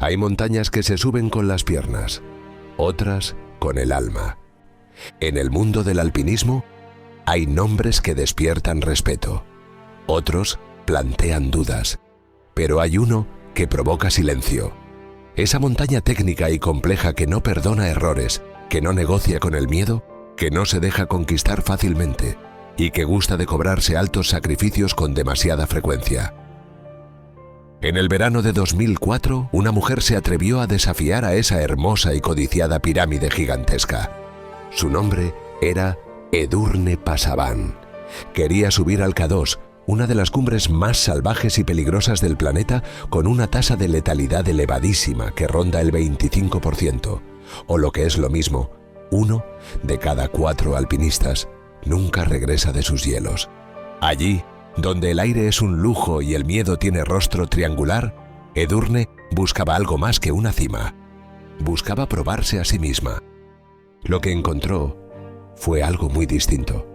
Hay montañas que se suben con las piernas, otras con el alma. En el mundo del alpinismo hay nombres que despiertan respeto, otros plantean dudas, pero hay uno que provoca silencio. Esa montaña técnica y compleja que no perdona errores, que no negocia con el miedo, que no se deja conquistar fácilmente y que gusta de cobrarse altos sacrificios con demasiada frecuencia. En el verano de 2004, una mujer se atrevió a desafiar a esa hermosa y codiciada pirámide gigantesca. Su nombre era Edurne Pasaban. Quería subir al K2, una de las cumbres más salvajes y peligrosas del planeta, con una tasa de letalidad elevadísima que ronda el 25%, o lo que es lo mismo, 1 de cada 4 alpinistas nunca regresa de sus hielos. Allí, donde el aire es un lujo y el miedo tiene rostro triangular, Edurne buscaba algo más que una cima. Buscaba probarse a sí misma. Lo que encontró fue algo muy distinto.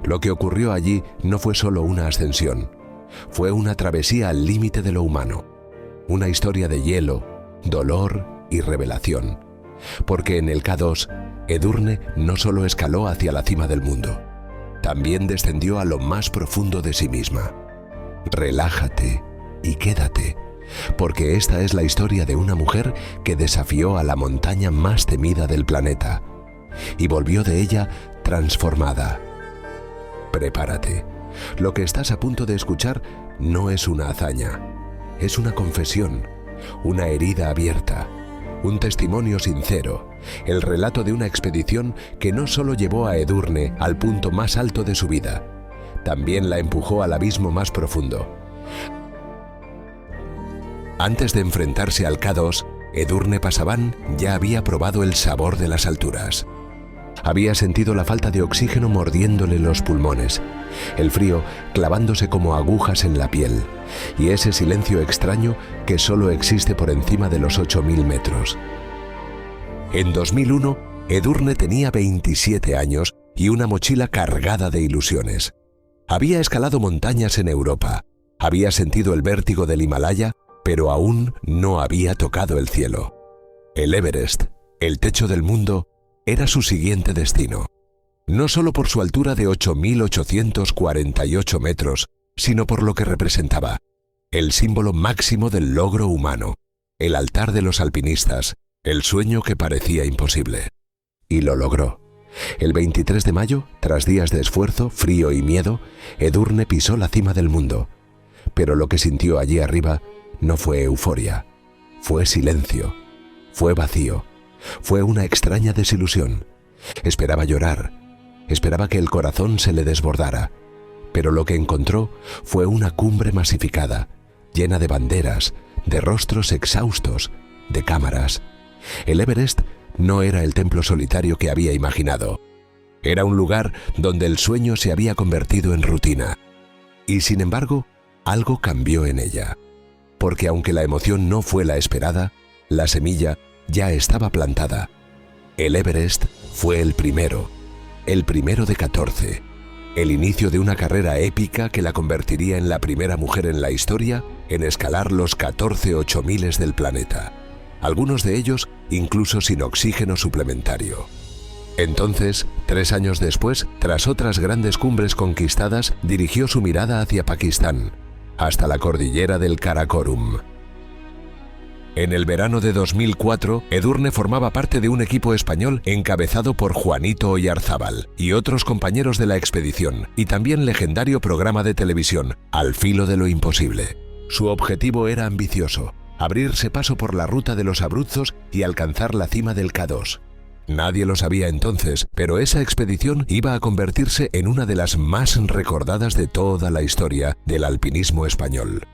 Lo que ocurrió allí no fue solo una ascensión, fue una travesía al límite de lo humano, una historia de hielo, dolor y revelación, porque en el K2, Edurne no solo escaló hacia la cima del mundo, también descendió a lo más profundo de sí misma. Relájate y quédate, porque esta es la historia de una mujer que desafió a la montaña más temida del planeta y volvió de ella transformada. Prepárate. Lo que estás a punto de escuchar no es una hazaña, es una confesión, una herida abierta, un testimonio sincero, el relato de una expedición que no solo llevó a Edurne al punto más alto de su vida, también la empujó al abismo más profundo. Antes de enfrentarse al K2, Edurne Pasaban ya había probado el sabor de las alturas. Había sentido la falta de oxígeno mordiéndole los pulmones, el frío clavándose como agujas en la piel y ese silencio extraño que solo existe por encima de los 8.000 metros. En 2001, Edurne tenía 27 años y una mochila cargada de ilusiones. Había escalado montañas en Europa, había sentido el vértigo del Himalaya, pero aún no había tocado el cielo. El Everest, el techo del mundo, era su siguiente destino. No solo por su altura de 8.848 metros, sino por lo que representaba, el símbolo máximo del logro humano, el altar de los alpinistas, el sueño que parecía imposible. Y lo logró. El 23 de mayo, tras días de esfuerzo, frío y miedo, Edurne pisó la cima del mundo. Pero lo que sintió allí arriba no fue euforia, fue silencio, fue vacío, fue una extraña desilusión. Esperaba llorar, esperaba que el corazón se le desbordara, pero lo que encontró fue una cumbre masificada, llena de banderas, de rostros exhaustos, de cámaras. El Everest no era el templo solitario que había imaginado. Era un lugar donde el sueño se había convertido en rutina. Y sin embargo, algo cambió en ella. Porque aunque la emoción no fue la esperada, la semilla ya estaba plantada. El Everest fue el primero de 14. El inicio de una carrera épica que la convertiría en la primera mujer en la historia en escalar los 14 8000 del planeta. Algunos de ellos incluso sin oxígeno suplementario. Entonces, 3 años después, tras otras grandes cumbres conquistadas, dirigió su mirada hacia Pakistán, hasta la cordillera del Karakorum. En el verano de 2004, Edurne formaba parte de un equipo español encabezado por Juanito Oyarzábal y otros compañeros de la expedición, y también legendario programa de televisión, Al filo de lo imposible. Su objetivo era ambicioso: abrirse paso por la ruta de los Abruzos y alcanzar la cima del K2. Nadie lo sabía entonces, pero esa expedición iba a convertirse en una de las más recordadas de toda la historia del alpinismo español.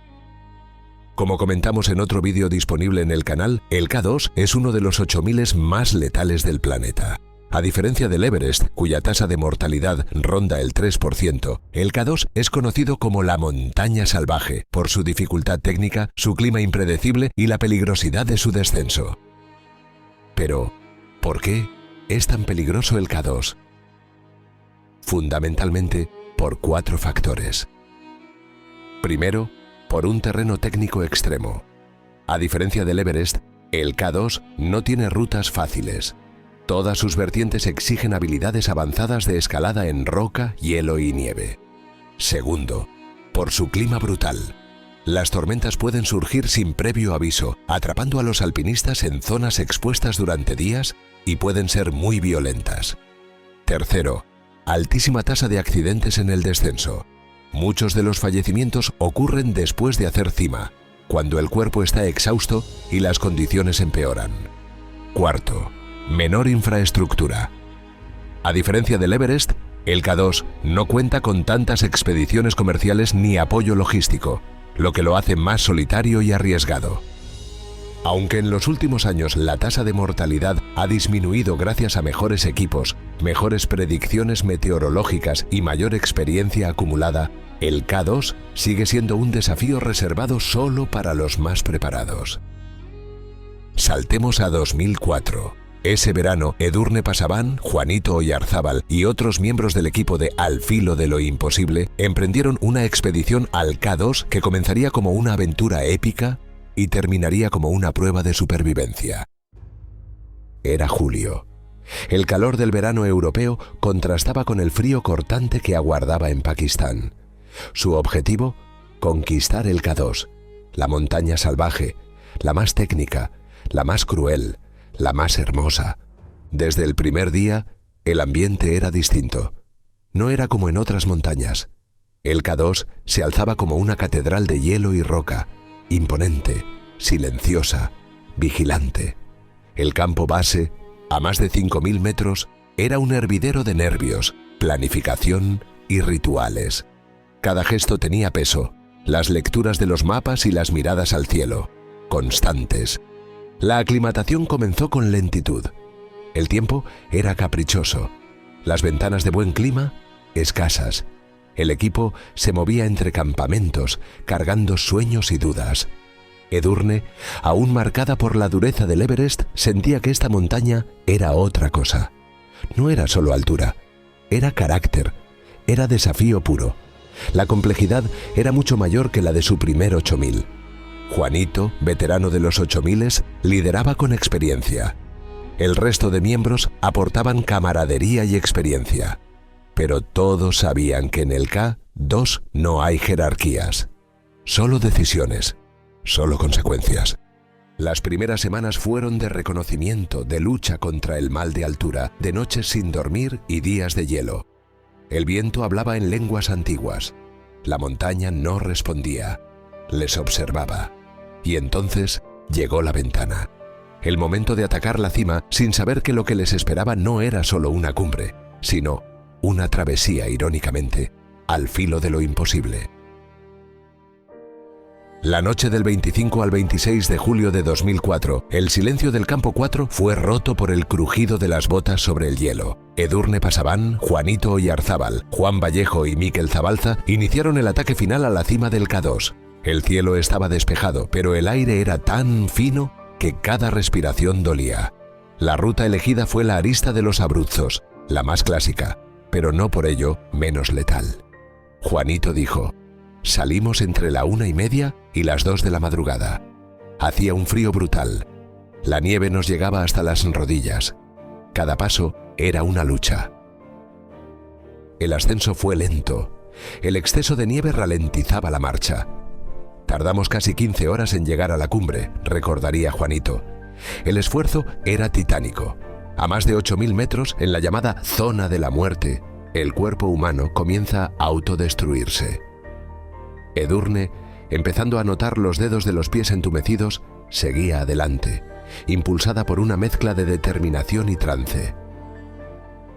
Como comentamos en otro vídeo disponible en el canal, el K2 es uno de los 8000 más letales del planeta. A diferencia del Everest, cuya tasa de mortalidad ronda el 3%, el K2 es conocido como la montaña salvaje por su dificultad técnica, su clima impredecible y la peligrosidad de su descenso. Pero, ¿por qué es tan peligroso el K2? Fundamentalmente por 4 factores. Primero, por un terreno técnico extremo. A diferencia del Everest, el K2 no tiene rutas fáciles. Todas sus vertientes exigen habilidades avanzadas de escalada en roca, hielo y nieve. Segundo, por su clima brutal. Las tormentas pueden surgir sin previo aviso, atrapando a los alpinistas en zonas expuestas durante días y pueden ser muy violentas. Tercero, altísima tasa de accidentes en el descenso. Muchos de los fallecimientos ocurren después de hacer cima, cuando el cuerpo está exhausto y las condiciones empeoran. Cuarto, menor infraestructura. A diferencia del Everest, el K2 no cuenta con tantas expediciones comerciales ni apoyo logístico, lo que lo hace más solitario y arriesgado. Aunque en los últimos años la tasa de mortalidad ha disminuido gracias a mejores equipos, mejores predicciones meteorológicas y mayor experiencia acumulada, el K2 sigue siendo un desafío reservado solo para los más preparados. Saltemos a 2004. Ese verano, Edurne Pasaban, Juanito Oyarzábal y otros miembros del equipo de Al Filo de lo Imposible emprendieron una expedición al K2 que comenzaría como una aventura épica y terminaría como una prueba de supervivencia. Era julio. El calor del verano europeo contrastaba con el frío cortante que aguardaba en Pakistán. Su objetivo, conquistar el K2, la montaña salvaje, la más técnica, la más cruel, la más hermosa. Desde el primer día, el ambiente era distinto. No era como en otras montañas. El K2 se alzaba como una catedral de hielo y roca, imponente, silenciosa, vigilante. El campo base, a más de 5.000 metros, era un hervidero de nervios, planificación y rituales. Cada gesto tenía peso, las lecturas de los mapas y las miradas al cielo, constantes. La aclimatación comenzó con lentitud. El tiempo era caprichoso. Las ventanas de buen clima, escasas. El equipo se movía entre campamentos, cargando sueños y dudas. Edurne, aún marcada por la dureza del Everest, sentía que esta montaña era otra cosa. No era solo altura, era carácter, era desafío puro. La complejidad era mucho mayor que la de su primer 8000. Juanito, veterano de los 8000, lideraba con experiencia. El resto de miembros aportaban camaradería y experiencia. Pero todos sabían que en el K2 no hay jerarquías. Solo decisiones, solo consecuencias. Las primeras semanas fueron de reconocimiento, de lucha contra el mal de altura, de noches sin dormir y días de hielo. El viento hablaba en lenguas antiguas. La montaña no respondía, les observaba. Y entonces llegó la ventana. El momento de atacar la cima sin saber que lo que les esperaba no era solo una cumbre, sino una travesía, irónicamente, al filo de lo imposible. La noche del 25 al 26 de julio de 2004, el silencio del campo 4 fue roto por el crujido de las botas sobre el hielo. Edurne Pasaban, Juanito Oyarzábal, Juan Vallejo y Mikel Zabalza iniciaron el ataque final a la cima del K2. El cielo estaba despejado, pero el aire era tan fino que cada respiración dolía. La ruta elegida fue la arista de los Abruzos, la más clásica, pero no por ello menos letal. Juanito dijo: salimos entre la 1:30 y las 2 de la madrugada. Hacía un frío brutal. La nieve nos llegaba hasta las rodillas. Cada paso era una lucha. El ascenso fue lento. El exceso de nieve ralentizaba la marcha. Tardamos casi 15 horas en llegar a la cumbre, recordaría Juanito. El esfuerzo era titánico. A más de 8.000 metros, en la llamada zona de la muerte, el cuerpo humano comienza a autodestruirse. Edurne, empezando a notar los dedos de los pies entumecidos, seguía adelante, impulsada por una mezcla de determinación y trance.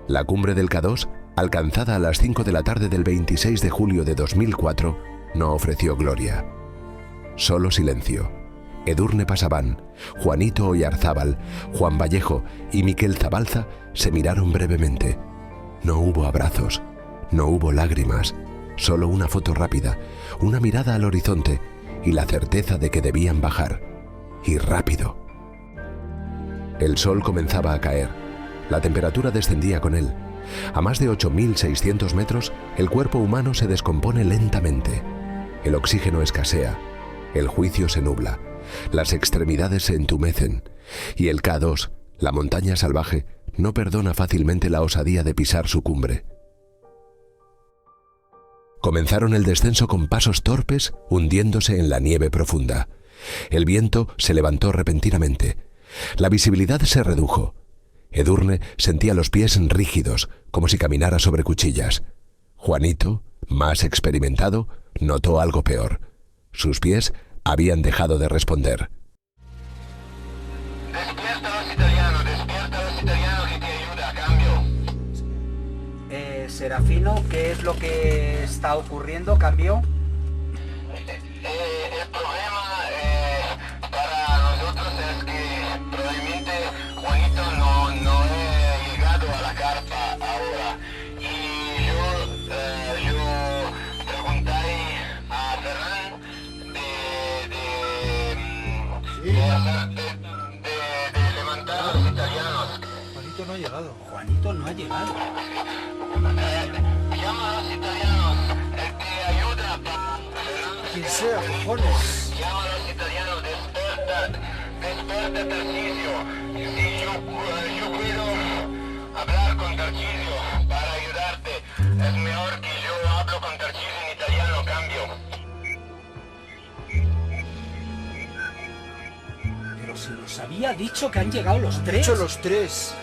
La cumbre del K2, alcanzada a las 5 de la tarde del 26 de julio de 2004, no ofreció gloria. Solo silencio. Edurne Pasaban, Juanito Oyarzábal, Juan Vallejo y Mikel Zabalza se miraron brevemente. No hubo abrazos, no hubo lágrimas, solo una foto rápida, una mirada al horizonte y la certeza de que debían bajar. Y rápido. El sol comenzaba a caer. La temperatura descendía con él. A más de 8.600 metros, el cuerpo humano se descompone lentamente. El oxígeno escasea. El juicio se nubla. Las extremidades se entumecen y el K2, la montaña salvaje, no perdona fácilmente la osadía de pisar su cumbre. Comenzaron el descenso con pasos torpes, hundiéndose en la nieve profunda. El viento se levantó repentinamente. La visibilidad se redujo. Edurne sentía los pies rígidos, como si caminara sobre cuchillas. Juanito, más experimentado, notó algo peor. Sus pies habían dejado de responder. Despierta los italianos que te ayuda a cambio. Serafino, ¿qué es lo que está ocurriendo? ¿Cambio? El problema para nosotros es que probablemente Juanito no ha llegado a la carpa ahora. Y yo pregunté a Ferran de levantar a los italianos. Juanito no ha llegado. Juanito no ha llegado. Llama a los italianos, el que ayuda para... Quien sea, cojones. Llama a los italianos, despierta Tarcisio. Si yo puedo hablar con Tarcisio para ayudarte, es mejor que yo hablo con Tarcisio en italiano, cambio. Pero se nos había dicho que han llegado los tres. Dicho los tres.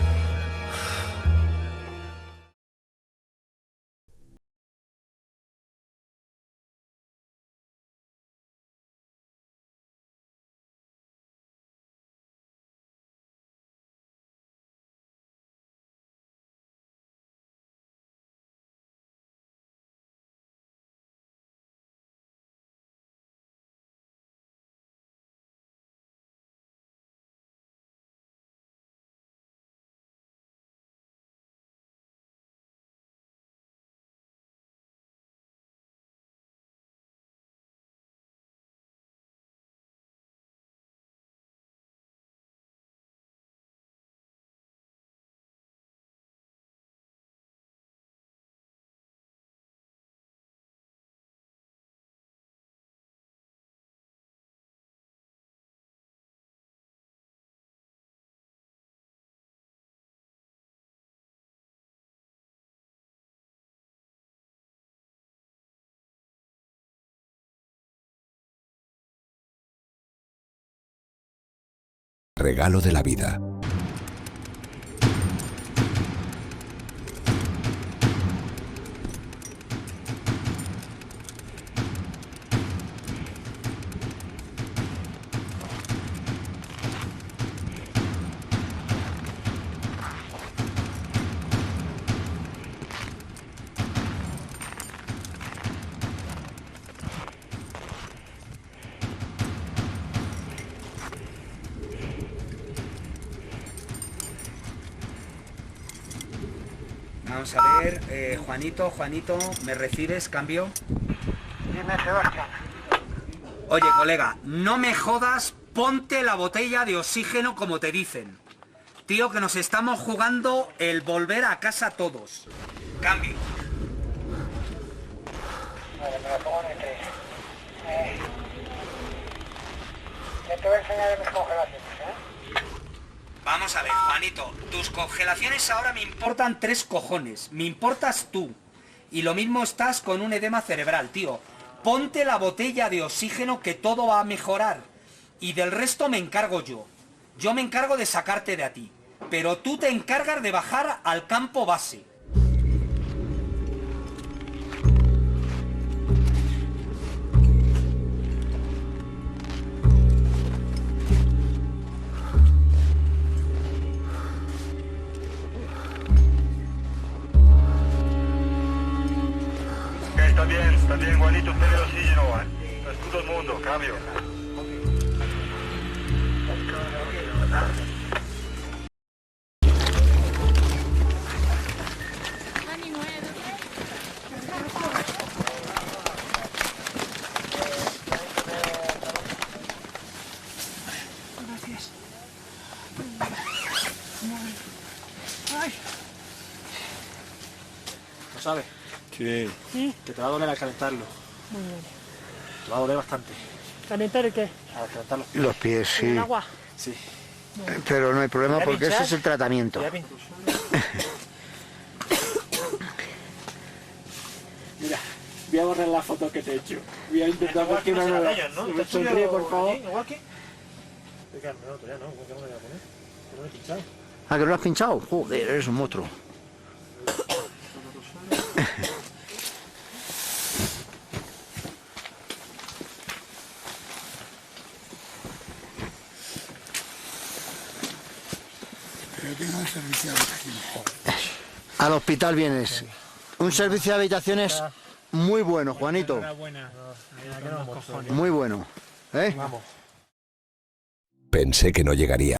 Regalo de la vida. Vamos a ver, Juanito, ¿me recibes? ¿Cambio? Dime, Sebastián. Oye, colega, no me jodas, ponte la botella de oxígeno como te dicen. Tío, que nos estamos jugando el volver a casa todos. Cambio. Vale, me la pongo en el 3. Ya te voy a enseñar mis congelaciones, Vamos a ver, Juanito, tus congelaciones ahora me importan 3 cojones. Me importas tú. Y lo mismo estás con un edema cerebral, tío. Ponte la botella de oxígeno que todo va a mejorar. Y del resto me encargo yo. Yo me encargo de sacarte de a ti. Pero tú te encargas de bajar al campo base. Está bien, Juanito, ten el oxígeno, no es todo el mundo, cambio. Gracias. Ay. ¿Lo sabes? Sí. Que te va a doler al calentarlo. Muy bien. Te va a doler bastante. ¿Calentar el qué? A calentar los pies. Los pies, ¿En el sí. agua? Sí. Pero no hay problema ¿Voy a porque ese pinchar? es el tratamiento. Ya, Mira, voy a borrar la foto que te he hecho. Voy a intentar Igual que porque no no se la me callan, ¿no? la... ¿Te Sonríe, estudio por favor. aquí, igual que? Ricardo, no, todavía no. ¿Cómo que no me voy a poner? ¿Que no me he pinchado? Ah, ¿que no lo has pinchado? Joder, eres un monstruo. Pero tengo el servicio de habitaciones. Al hospital vienes. Un servicio de habitaciones muy bueno, Juanito. Enhorabuena. Muy bueno. ¿Eh? Vamos. Pensé que no llegaría.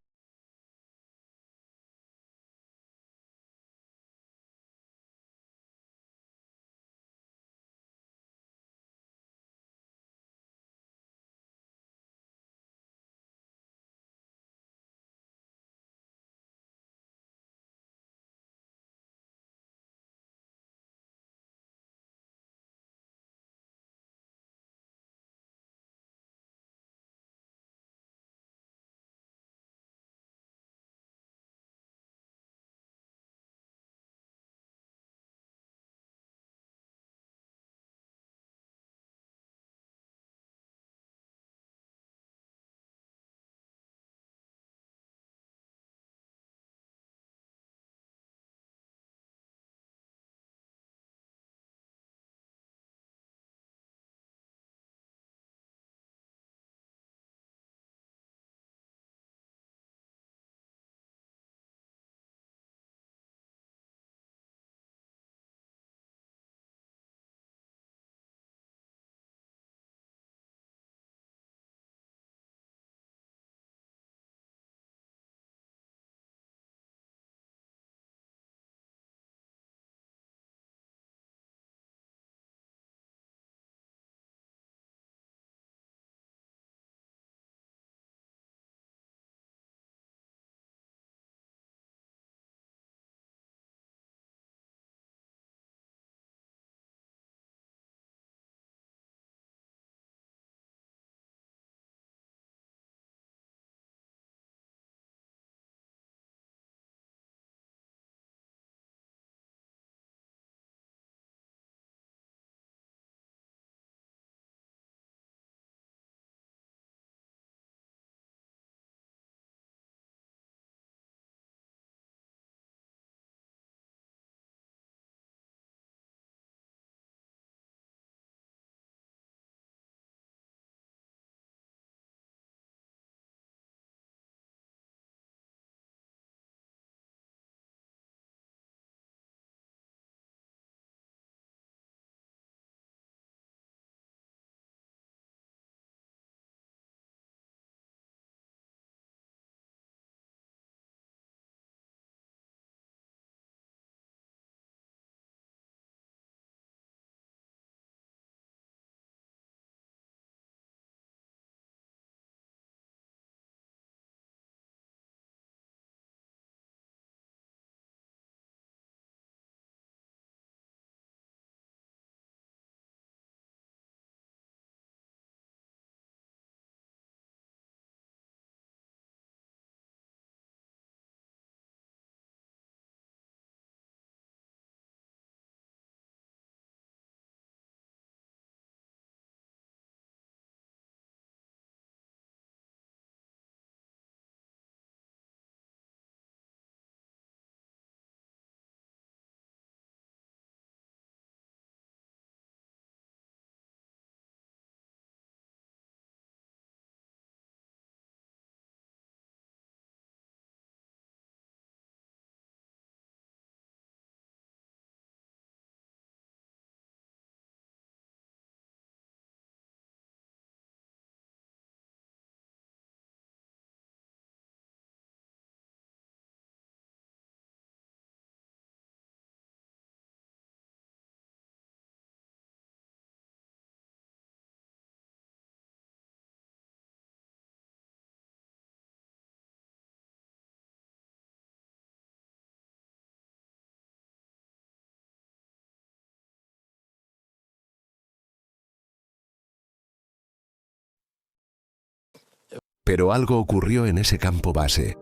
Pero algo ocurrió en ese campo base,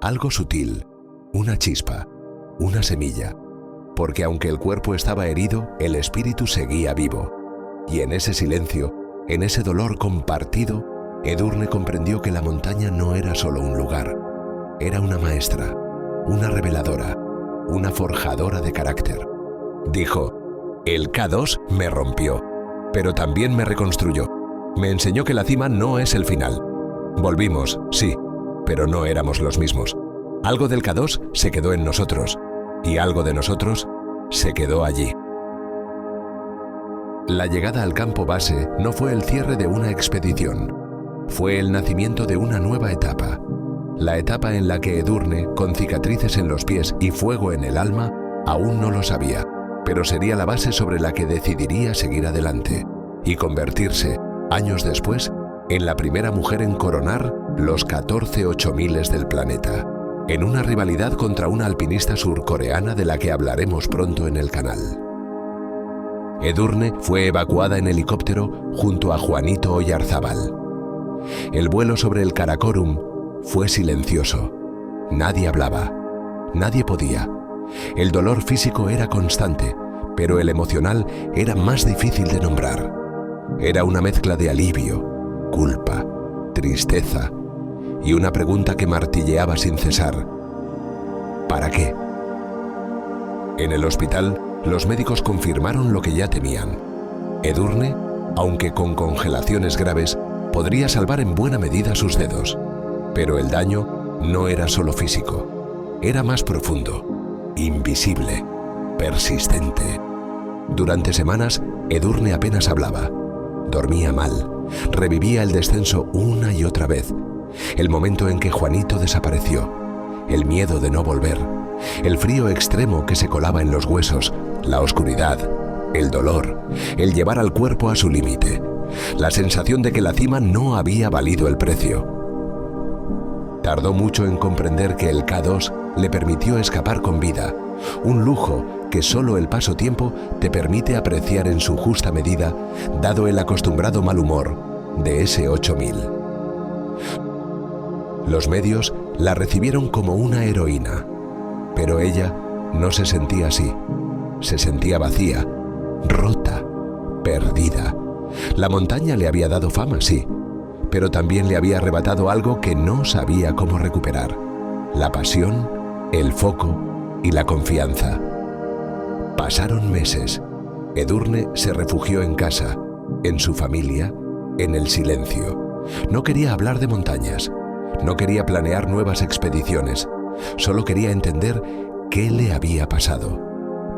algo sutil, una chispa, una semilla, porque aunque el cuerpo estaba herido, el espíritu seguía vivo. Y en ese silencio, en ese dolor compartido, Edurne comprendió que la montaña no era solo un lugar, era una maestra, una reveladora, una forjadora de carácter. Dijo: el K2 me rompió, pero también me reconstruyó. Me enseñó que la cima no es el final. Volvimos, sí, pero no éramos los mismos. Algo del K2 se quedó en nosotros, y algo de nosotros se quedó allí. La llegada al campo base no fue el cierre de una expedición, fue el nacimiento de una nueva etapa. La etapa en la que Edurne, con cicatrices en los pies y fuego en el alma, aún no lo sabía, pero sería la base sobre la que decidiría seguir adelante y convertirse, años después, en la primera mujer en coronar los 14 8000 del planeta, en una rivalidad contra una alpinista surcoreana de la que hablaremos pronto en el canal. Edurne fue evacuada en helicóptero junto a Juanito Oyarzábal. El vuelo sobre el Karakorum fue silencioso. Nadie hablaba, nadie podía. El dolor físico era constante, pero el emocional era más difícil de nombrar. Era una mezcla de alivio, culpa, tristeza y una pregunta que martilleaba sin cesar. ¿Para qué? En el hospital, los médicos confirmaron lo que ya temían. Edurne, aunque con congelaciones graves, podría salvar en buena medida sus dedos. Pero el daño no era solo físico, era más profundo, invisible, persistente. Durante semanas, Edurne apenas hablaba. Dormía mal, revivía el descenso una y otra vez. El momento en que Juanito desapareció, el miedo de no volver, el frío extremo que se colaba en los huesos, la oscuridad, el dolor, el llevar al cuerpo a su límite, la sensación de que la cima no había valido el precio. Tardó mucho en comprender que el K2 le permitió escapar con vida, un lujo que solo el paso-tiempo te permite apreciar en su justa medida, dado el acostumbrado mal humor de ese 8000. Los medios la recibieron como una heroína, pero ella no se sentía así. Se sentía vacía, rota, perdida. La montaña le había dado fama, sí, pero también le había arrebatado algo que no sabía cómo recuperar: la pasión, el foco y la confianza. Pasaron meses. Edurne se refugió en casa, en su familia, en el silencio. No quería hablar de montañas, no quería planear nuevas expediciones, solo quería entender qué le había pasado.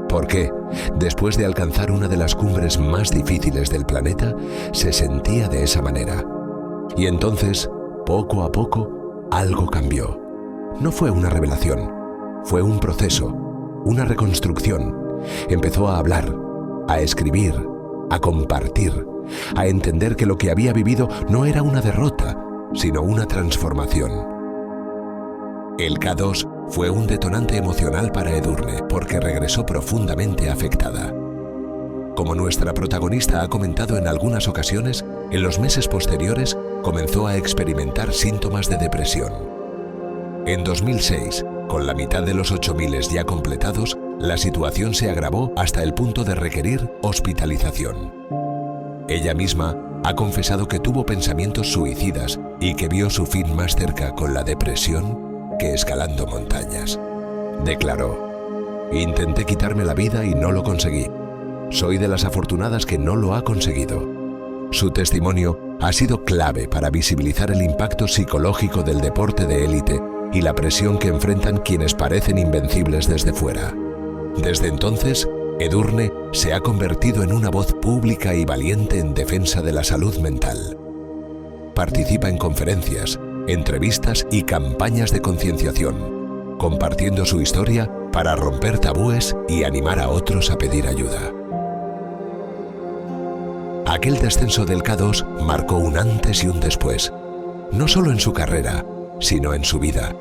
¿Por qué, después de alcanzar una de las cumbres más difíciles del planeta, se sentía de esa manera? Y entonces, poco a poco, algo cambió. No fue una revelación, fue un proceso, una reconstrucción. Empezó a hablar, a escribir, a compartir, a entender que lo que había vivido no era una derrota, sino una transformación. El K2 fue un detonante emocional para Edurne porque regresó profundamente afectada. Como nuestra protagonista ha comentado en algunas ocasiones, en los meses posteriores comenzó a experimentar síntomas de depresión. En 2006, con la mitad de los 8000 ya completados, la situación se agravó hasta el punto de requerir hospitalización. Ella misma ha confesado que tuvo pensamientos suicidas y que vio su fin más cerca con la depresión que escalando montañas. Declaró: intenté quitarme la vida y no lo conseguí. Soy de las afortunadas que no lo ha conseguido. Su testimonio ha sido clave para visibilizar el impacto psicológico del deporte de élite y la presión que enfrentan quienes parecen invencibles desde fuera. Desde entonces, Edurne se ha convertido en una voz pública y valiente en defensa de la salud mental. Participa en conferencias, entrevistas y campañas de concienciación, compartiendo su historia para romper tabúes y animar a otros a pedir ayuda. Aquel descenso del K2 marcó un antes y un después, no solo en su carrera, sino en su vida,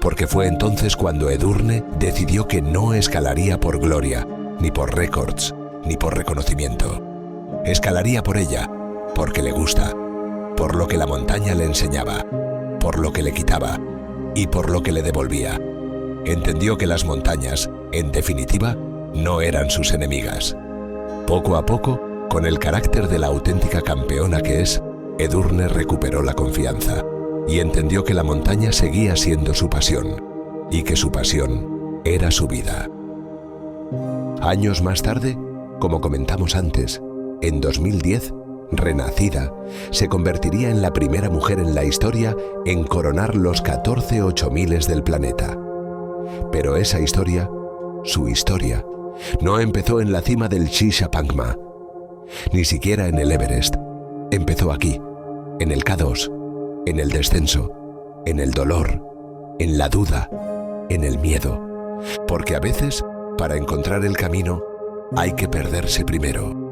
porque fue entonces cuando Edurne decidió que no escalaría por gloria, ni por récords, ni por reconocimiento. Escalaría por ella, porque le gusta, por lo que la montaña le enseñaba, por lo que le quitaba y por lo que le devolvía. Entendió que las montañas, en definitiva, no eran sus enemigas. Poco a poco, con el carácter de la auténtica campeona que es, Edurne recuperó la confianza y entendió que la montaña seguía siendo su pasión y que su pasión era su vida. Años más tarde, como comentamos antes, en 2010, renacida, se convertiría en la primera mujer en la historia en coronar los 14 8000 del planeta. Pero esa historia, su historia, no empezó en la cima del Shishapangma, ni siquiera en el Everest. Empezó aquí, en el K2, en el descenso, en el dolor, en la duda, en el miedo. Porque a veces, para encontrar el camino, hay que perderse primero.